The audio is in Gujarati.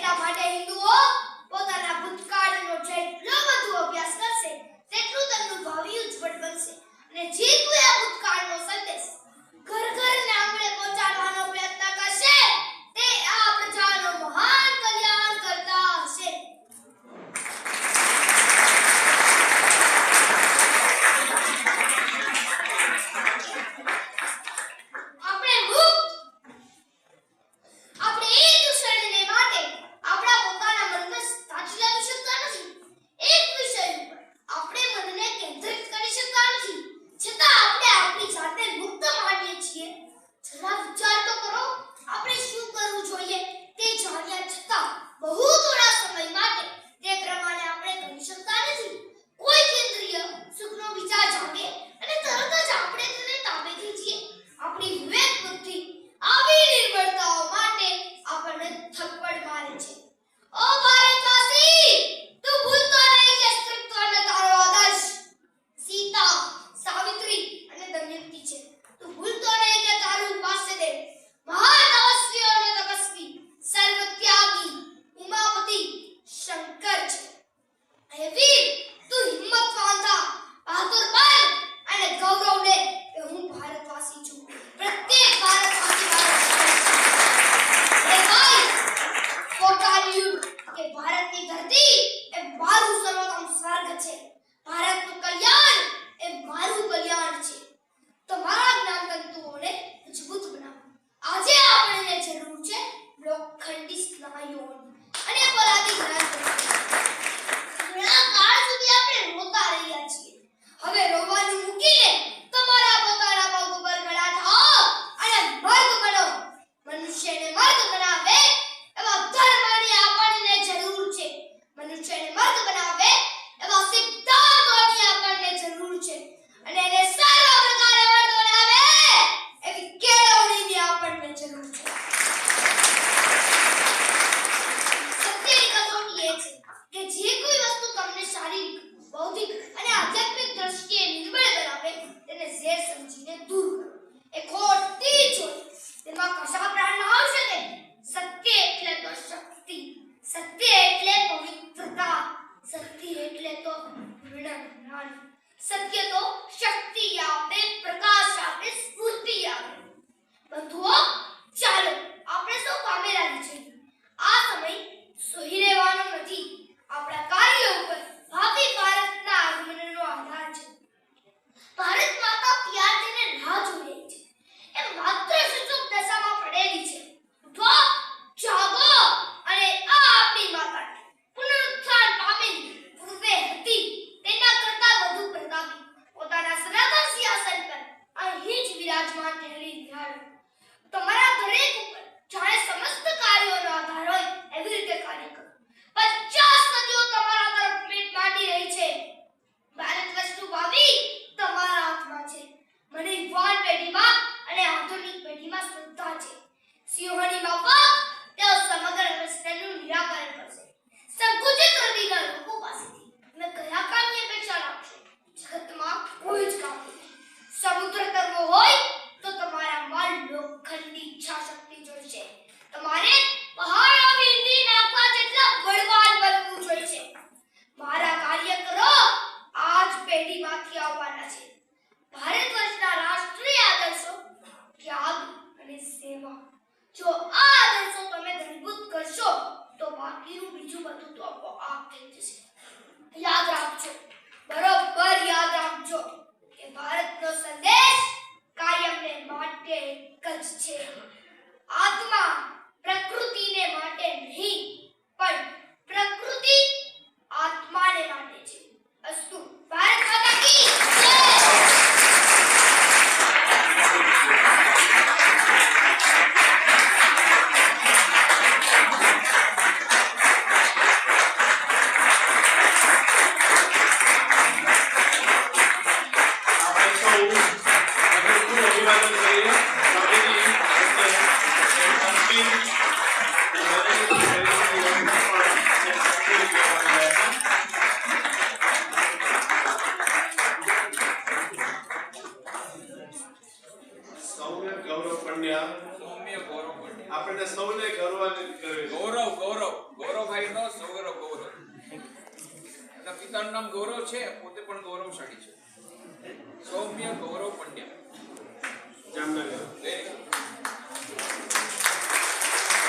એટલા માટે હિન્દુઓ પોતાના ભૂતકાળનો જેટલો વધુ અભ્યાસ કરશે તેટલું તેમનું ભાવિ ઉજ્જવળ બનશે અને જે કોઈ આ ભૂતકાળનો સંદેશ ઘર ઘરને આંગણે પહોંચાડવાનો પ્રયત્ન કરશે તે આ પ્રજાનો મહાન કલ્યાણ કરતા હશે. સત્ય તો શક્તિ આપે, પ્રકાશ આપે, સ્ફૂર્તિ આપે. બંધુઓ, ચાલો આપણે સૌ કામે લાગી જઈએ. આ સમય સહી રહેવાનો નથી. આપણા કાર્ય ઉપર ભાવિ ભારતના આગમનનો આધાર છે. ભારત માતા પ્યાર તેને રાહ જોઈ રહી છે. એ માત્ર સૂચક દશામાં પડેલી છે. ઉઠો, જાગો અને આ આપણી માતા પુનરુત્થાન પામેલી પૂર્વે હતી તેના કરતા વધુ પ્રતાપી પોતાના સનાતન સિંહાસન પર અહીં જ વિરાજમાન રહેલી નિહાળો. તમારા દરેક ઉપર જાણે સમસ્ત કાર્યોનો આધાર હોય એવી રીતે કાર્ય કરો. 50 સદીઓ તમારા તરફ પીઠ માંડી રહી છે. ભારત વર્ષનું ભાવિ તમારા હાથમાં છે. મને યુવાન પેઢીમાં અને આધુનિક પેઢીમાં શ્રદ્ધા છે. સિંહોની માફક તેઓ સમગ્ર પ્રશ્નનું નિરાકરણ કરશે. સંકુચિત હૃદયના લોકો પાસેથી તમે કયા કામની અપેક્ષા રાખશો? જગતમાં કોઈ જ કામ નથી. સમુદ્ર તરવો હોય તો તમારામાં લોખંડની ઈચ્છા શક્તિ જોઈશે. તમારે પહાડો વીંધી નાખવા જેટલા બળવાન બનવું જોઈશે. મારા કાર્ય કરો આ જ પેઢીમાંથી આવવાના છે. ભારત વર્ષના રાષ્ટ્રીય આદર્શો ત્યાગ અને સેવા. જો આ આદર્શો તમે દૃઢીભૂત કરશો તો બાકીનું બીજું બધું તો આપોઆપ થઈ જશે. યાદ રાખજો, બરોબર યાદ રાખજો કે ભારતનો સંદેશ કાયમને માટે એક જ છે. આત્મા પ્રકૃતિને માટે નહીં પણ પ્રકૃતિ આત્માને માટે છે. અસ્તુ. ભારત માતા કી જય. આપણે સૌને ગૌરવ ગૌરવભાઈનો સૌરવ ગૌરવ. એના પિતાનું નામ ગૌરવ છે, પોતે પણ ગૌરવશાળી છે. સૌમ્ય ગૌરવ પંડ્યા.